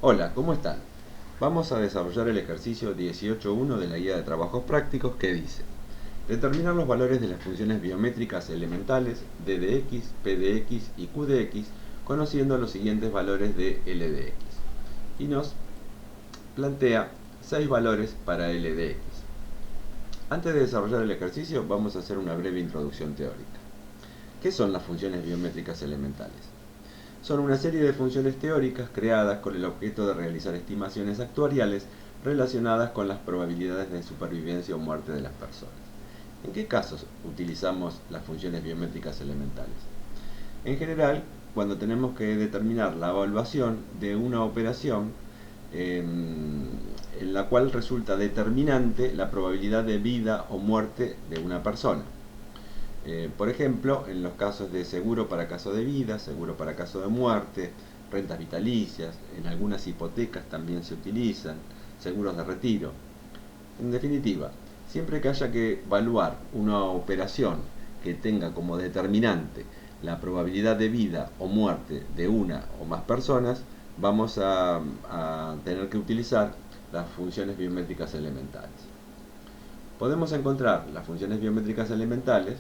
Hola, ¿cómo están? Vamos a desarrollar el ejercicio 18.1 de la guía de trabajos prácticos que dice: determinar los valores de las funciones biométricas elementales d de x, p de x y q de x, conociendo los siguientes valores de L de x. Y nos plantea 6 valores para L de x. Antes de desarrollar el ejercicio, vamos a hacer una breve introducción teórica. ¿Qué son las funciones biométricas elementales? Son una serie de funciones teóricas creadas con el objeto de realizar estimaciones actuariales relacionadas con las probabilidades de supervivencia o muerte de las personas. ¿En qué casos utilizamos las funciones biométricas elementales? En general, cuando tenemos que determinar la evaluación de una operación en la cual resulta determinante la probabilidad de vida o muerte de una persona. Por ejemplo, en los casos de seguro para caso de vida, seguro para caso de muerte, rentas vitalicias, en algunas hipotecas también se utilizan, seguros de retiro. En definitiva, siempre que haya que evaluar una operación que tenga como determinante la probabilidad de vida o muerte de una o más personas, vamos a tener que utilizar las funciones biométricas elementales. Podemos encontrar las funciones biométricas elementales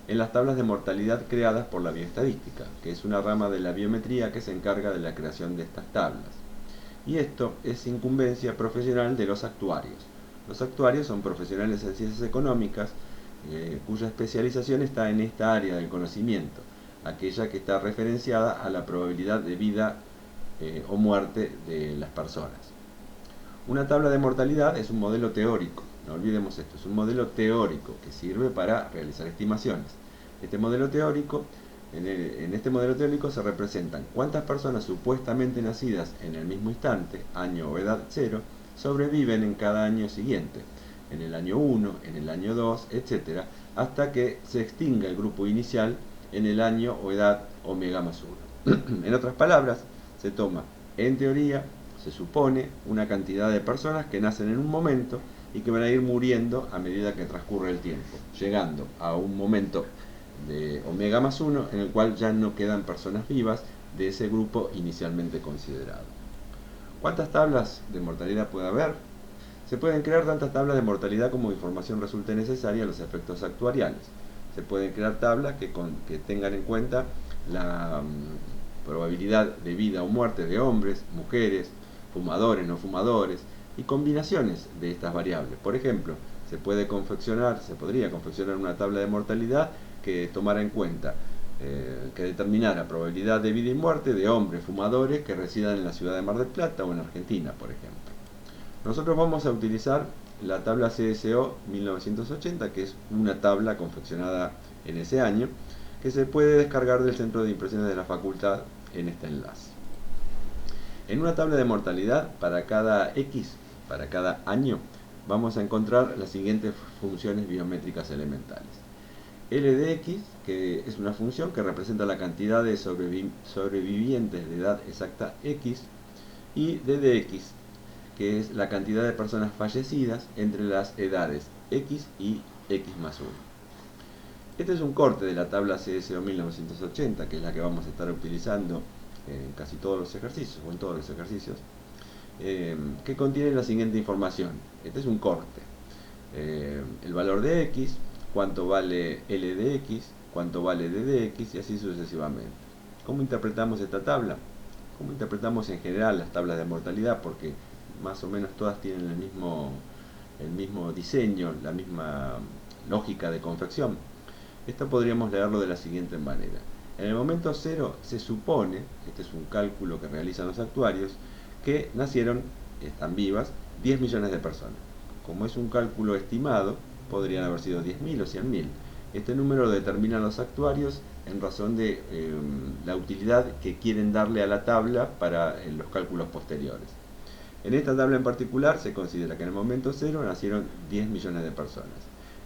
en las tablas de mortalidad creadas por la bioestadística, que es una rama de la biometría que se encarga de la creación de estas tablas. Y esto es incumbencia profesional de los actuarios. Los actuarios son profesionales en ciencias económicas cuya especialización está en esta área del conocimiento, aquella que está referenciada a la probabilidad de vida o muerte de las personas. Una tabla de mortalidad es un modelo teórico, no olvidemos esto, es un modelo teórico que sirve para realizar estimaciones. Este modelo teórico, en este modelo teórico se representan cuántas personas supuestamente nacidas en el mismo instante, año o edad 0, sobreviven en cada año siguiente, en el año 1, en el año 2, etc., hasta que se extinga el grupo inicial en el año o edad omega más 1. En otras palabras, se toma, en teoría, se supone una cantidad de personas que nacen en un momento y que van a ir muriendo a medida que transcurre el tiempo, llegando a un momento de omega más 1 en el cual ya no quedan personas vivas de ese grupo inicialmente considerado. ¿Cuántas tablas de mortalidad puede haber? Se pueden crear tantas tablas de mortalidad como información resulte necesaria a los efectos actuariales. Se pueden crear tablas que tengan en cuenta la probabilidad de vida o muerte de hombres, mujeres, fumadores, no fumadores, y combinaciones de estas variables. Por ejemplo, se podría confeccionar una tabla de mortalidad que tomara en cuenta, que determinara probabilidad de vida y muerte de hombres fumadores que residan en la ciudad de Mar del Plata o en Argentina, por ejemplo. Nosotros vamos a utilizar la tabla CSO 1980, que es una tabla confeccionada en ese año, que se puede descargar del centro de impresiones de la facultad en este enlace. En una tabla de mortalidad para cada X, para cada año, vamos a encontrar las siguientes funciones biométricas elementales. L de X, que es una función que representa la cantidad de sobrevivientes de edad exacta X, y D de X, que es la cantidad de personas fallecidas entre las edades X y X más 1. Este es un corte de la tabla CSO 1980, que es la que vamos a estar utilizando en casi todos los ejercicios, o en todos los ejercicios, que contiene la siguiente información. Este es un corte. El valor de X, cuánto vale L de X, cuánto vale D de X, y así sucesivamente. ¿Cómo interpretamos esta tabla? ¿Cómo interpretamos en general las tablas de mortalidad? Porque más o menos todas tienen el mismo diseño, la misma lógica de confección. Esto podríamos leerlo de la siguiente manera. En el momento 0 se supone, este es un cálculo que realizan los actuarios, que nacieron, están vivas, 10 millones de personas. Como es un cálculo estimado, podrían haber sido 10.000 o 100.000. Este número lo determinan los actuarios en razón de la utilidad que quieren darle a la tabla para los cálculos posteriores. En esta tabla en particular se considera que en el momento 0 nacieron 10 millones de personas.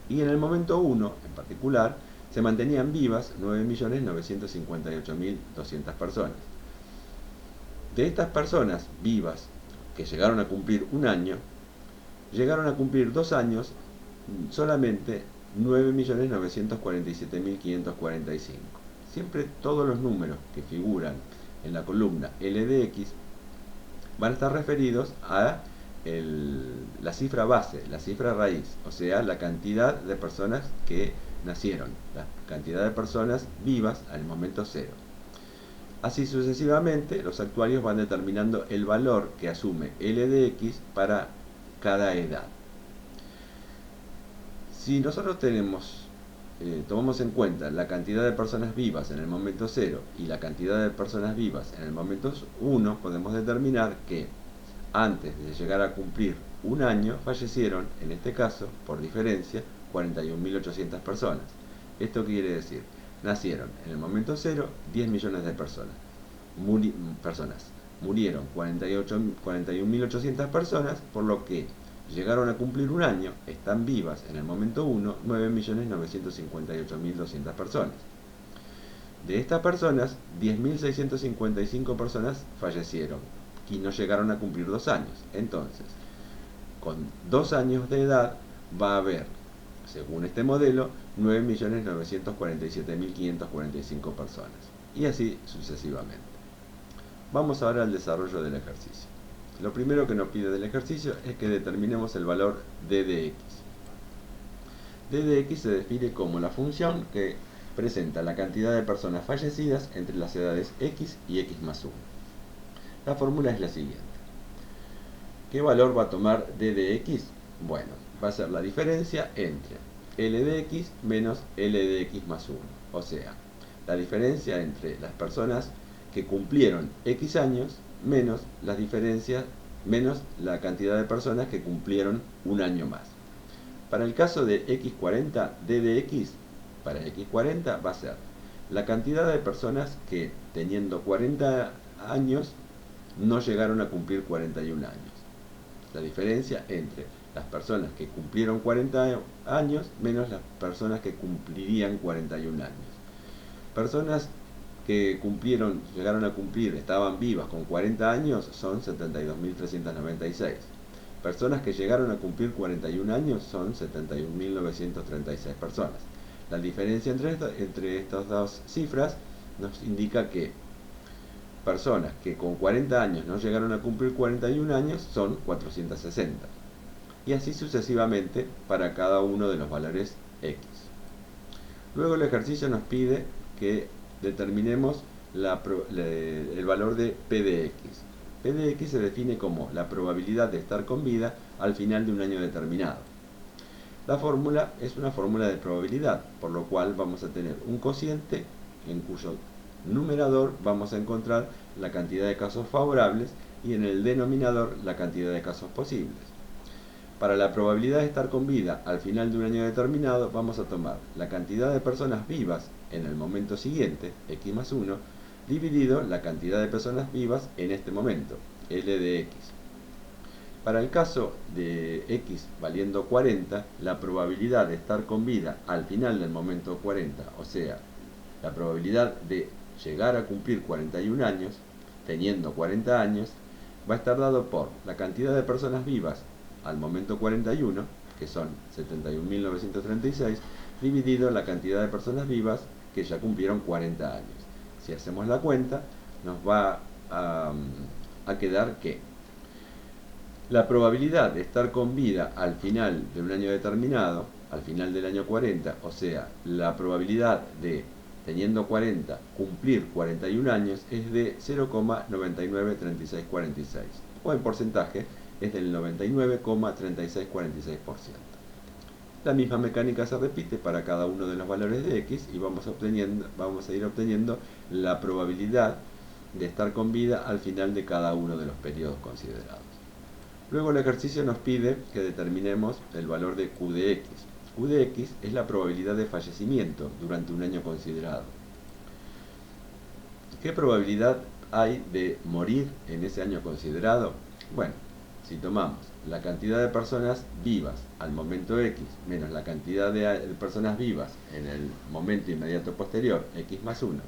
Y en el momento 1, en particular, se mantenían vivas 9.958.200 personas. De estas personas vivas que llegaron a cumplir un año, llegaron a cumplir 2 años solamente 9.947.545. Siempre todos los números que figuran en la columna L de X van a estar referidos a la cifra base, la cifra raíz, o sea, la cantidad de personas que nacieron, la cantidad de personas vivas al momento cero. Así sucesivamente, los actuarios van determinando el valor que asume L de X para cada edad. Si nosotros tomamos en cuenta la cantidad de personas vivas en el momento 0 y la cantidad de personas vivas en el momento 1, podemos determinar que antes de llegar a cumplir un año fallecieron, en este caso, por diferencia, 41.800 personas. ¿Esto quiere decir? Nacieron en el momento 0 10 millones de personas. Murieron 41.800 personas, por lo que llegaron a cumplir un año, están vivas en el momento 1 9.958.200 personas. De estas personas, 10.655 personas fallecieron y no llegaron a cumplir 2 años. Entonces, con 2 años de edad va a haber, según este modelo, 9.947.545 personas. Y así sucesivamente. Vamos ahora al desarrollo del ejercicio. Lo primero que nos pide del ejercicio es que determinemos el valor d de x. d de x se define como la función que presenta la cantidad de personas fallecidas entre las edades x y x más 1. La fórmula es la siguiente. ¿Qué valor va a tomar d de x? Bueno, va a ser la diferencia entre L de x menos L de x más 1. O sea, la diferencia entre las personas que cumplieron x años menos la cantidad de personas que cumplieron un año más. Para el caso de x40, d de x para x40 va a ser la cantidad de personas que, teniendo 40 años, no llegaron a cumplir 41 años. La diferencia entre las personas que cumplieron 40 años menos las personas que cumplirían 41 años. Personas que llegaron a cumplir, estaban vivas con 40 años son 72.396. Personas que llegaron a cumplir 41 años son 71.936 personas. La diferencia entre estas dos cifras nos indica que personas que con 40 años no llegaron a cumplir 41 años son 460. Y así sucesivamente para cada uno de los valores x. Luego el ejercicio nos pide que determinemos el valor de P de X. P de X se define como la probabilidad de estar con vida al final de un año determinado. La fórmula es una fórmula de probabilidad, por lo cual vamos a tener un cociente en cuyo numerador vamos a encontrar la cantidad de casos favorables y en el denominador la cantidad de casos posibles. Para la probabilidad de estar con vida al final de un año determinado, vamos a tomar la cantidad de personas vivas en el momento siguiente, x más 1, dividido la cantidad de personas vivas en este momento, L de x. Para el caso de x valiendo 40, la probabilidad de estar con vida al final del momento 40, o sea, la probabilidad de llegar a cumplir 41 años, teniendo 40 años, va a estar dado por la cantidad de personas vivas al momento 41, que son 71.936, dividido la cantidad de personas vivas que ya cumplieron 40 años. Si hacemos la cuenta, nos va a quedar que la probabilidad de estar con vida al final de un año determinado, al final del año 40, o sea, la probabilidad de, teniendo 40, cumplir 41 años es de 0,993646, o en porcentaje es del 99,3646%. La misma mecánica se repite para cada uno de los valores de x y vamos a ir obteniendo la probabilidad de estar con vida al final de cada uno de los periodos considerados. Luego el ejercicio nos pide que determinemos el valor de Q de x. Q de x es la probabilidad de fallecimiento durante un año considerado. ¿Qué probabilidad hay de morir en ese año considerado? Bueno, si tomamos la cantidad de personas vivas al momento x menos la cantidad de personas vivas en el momento inmediato posterior, x más 1,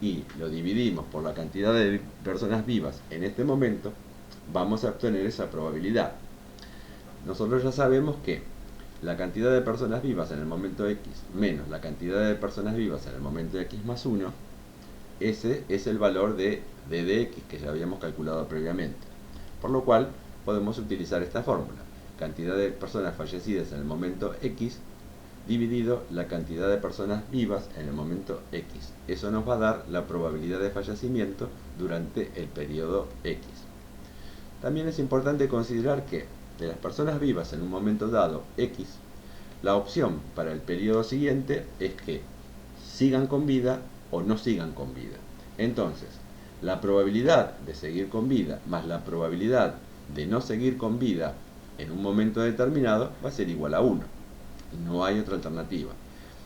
y lo dividimos por la cantidad de personas vivas en este momento, vamos a obtener esa probabilidad. Nosotros ya sabemos que la cantidad de personas vivas en el momento x menos la cantidad de personas vivas en el momento x más 1, ese es el valor de d de x que ya habíamos calculado previamente. Por lo cual podemos utilizar esta fórmula: cantidad de personas fallecidas en el momento X dividido la cantidad de personas vivas en el momento X. Eso nos va a dar la probabilidad de fallecimiento durante el periodo X. También es importante considerar que de las personas vivas en un momento dado X, la opción para el periodo siguiente es que sigan con vida o no sigan con vida. Entonces, la probabilidad de seguir con vida más la probabilidad de no seguir con vida en un momento determinado va a ser igual a 1. No hay otra alternativa.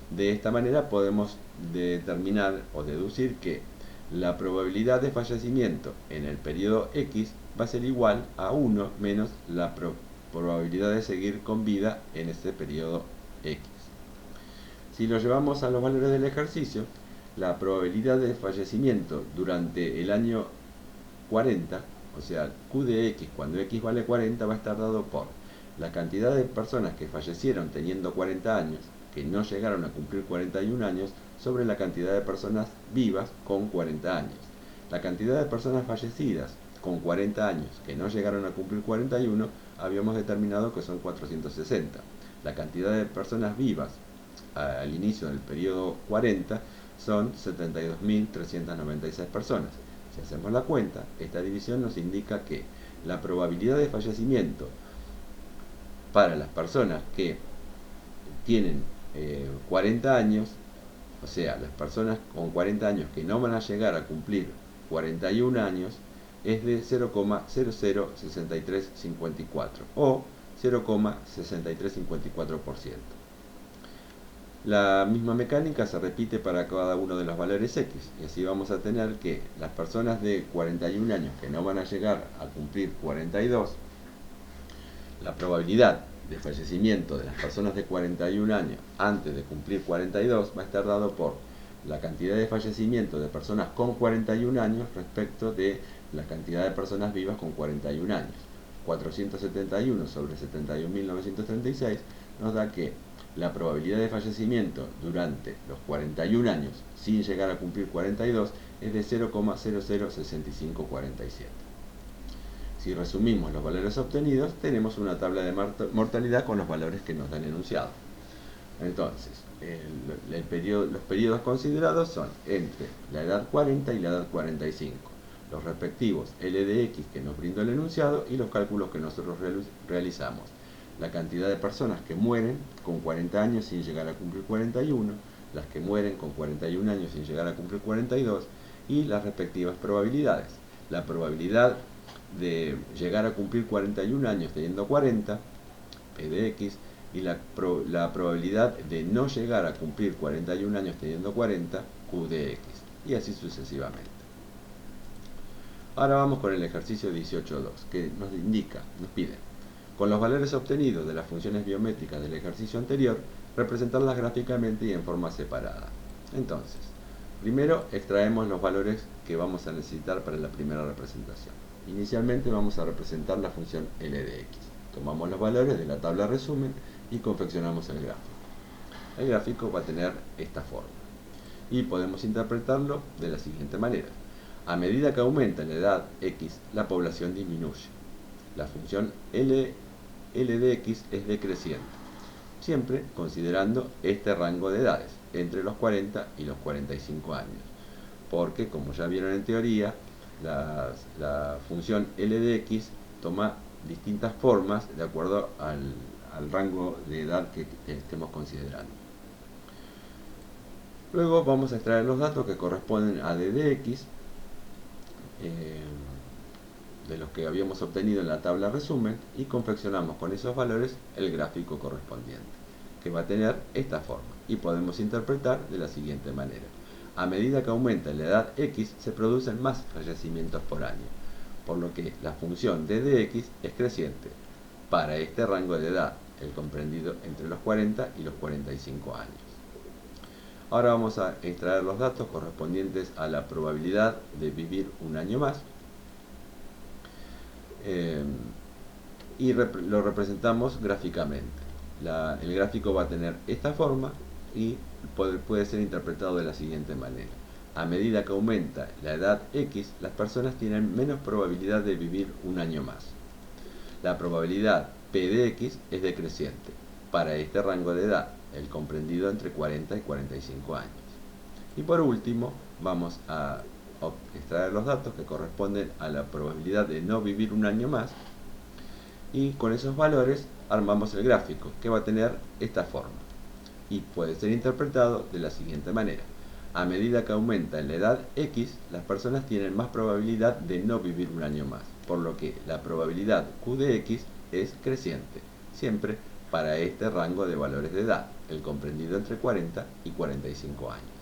De esta manera podemos determinar o deducir que la probabilidad de fallecimiento en el periodo X va a ser igual a 1 menos la probabilidad de seguir con vida en este periodo X. Si lo llevamos a los valores del ejercicio, la probabilidad de fallecimiento durante el año 40, o sea, Q de X cuando X vale 40, va a estar dado por la cantidad de personas que fallecieron teniendo 40 años, que no llegaron a cumplir 41 años, sobre la cantidad de personas vivas con 40 años. La cantidad de personas fallecidas con 40 años que no llegaron a cumplir 41, habíamos determinado que son 460. La cantidad de personas vivas al inicio del periodo 40 son 72.396 personas. Si hacemos la cuenta, esta división nos indica que la probabilidad de fallecimiento para las personas que tienen 40 años, o sea, las personas con 40 años que no van a llegar a cumplir 41 años, es de 0,006354 o 0,6354%. La misma mecánica se repite para cada uno de los valores X, y así vamos a tener que las personas de 41 años que no van a llegar a cumplir 42, la probabilidad de fallecimiento de las personas de 41 años antes de cumplir 42 va a estar dado por la cantidad de fallecimiento de personas con 41 años respecto de la cantidad de personas vivas con 41 años. 471 sobre 71.936 nos da que la probabilidad de fallecimiento durante los 41 años sin llegar a cumplir 42 es de 0,006547. Si resumimos los valores obtenidos, tenemos una tabla de mortalidad con los valores que nos dan enunciado. Entonces, los periodos considerados son entre la edad 40 y la edad 45, los respectivos L de X que nos brindó el enunciado y los cálculos que nosotros realizamos. La cantidad de personas que mueren con 40 años sin llegar a cumplir 41, las que mueren con 41 años sin llegar a cumplir 42 y las respectivas probabilidades. La probabilidad de llegar a cumplir 41 años teniendo 40, P de X, y la probabilidad de no llegar a cumplir 41 años teniendo 40, Q de X, y así sucesivamente. Ahora vamos con el ejercicio 18.2, que nos pide, con los valores obtenidos de las funciones biométricas del ejercicio anterior, representarlas gráficamente y en forma separada. Entonces, primero extraemos los valores que vamos a necesitar para la primera representación. Inicialmente vamos a representar la función L de X. Tomamos los valores de la tabla resumen y confeccionamos el gráfico. El gráfico va a tener esta forma y podemos interpretarlo de la siguiente manera. A medida que aumenta la edad X, la población disminuye. La función L de X es decreciente, siempre considerando este rango de edades, entre los 40 y los 45 años, porque como ya vieron en teoría, la función L de X toma distintas formas de acuerdo al rango de edad que estemos considerando. Luego vamos a extraer los datos que corresponden a D de X, de los que habíamos obtenido en la tabla resumen, y confeccionamos con esos valores el gráfico correspondiente, que va a tener esta forma, y podemos interpretar de la siguiente manera. A medida que aumenta la edad X, se producen más fallecimientos por año, por lo que la función D de X es creciente para este rango de edad, el comprendido entre los 40 y los 45 años. Ahora vamos a extraer los datos correspondientes a la probabilidad de vivir un año más, y lo representamos gráficamente. El gráfico va a tener esta forma y puede ser interpretado de la siguiente manera. A medida que aumenta la edad X, las personas tienen menos probabilidad de vivir un año más. La probabilidad P de X es decreciente para este rango de edad, el comprendido entre 40 y 45 años. Y por último, vamos a extraer los datos que corresponden a la probabilidad de no vivir un año más, y con esos valores armamos el gráfico, que va a tener esta forma y puede ser interpretado de la siguiente manera. A medida que aumenta en la edad X, las personas tienen más probabilidad de no vivir un año más, por lo que la probabilidad Q de X es creciente, siempre para este rango de valores de edad, el comprendido entre 40 y 45 años.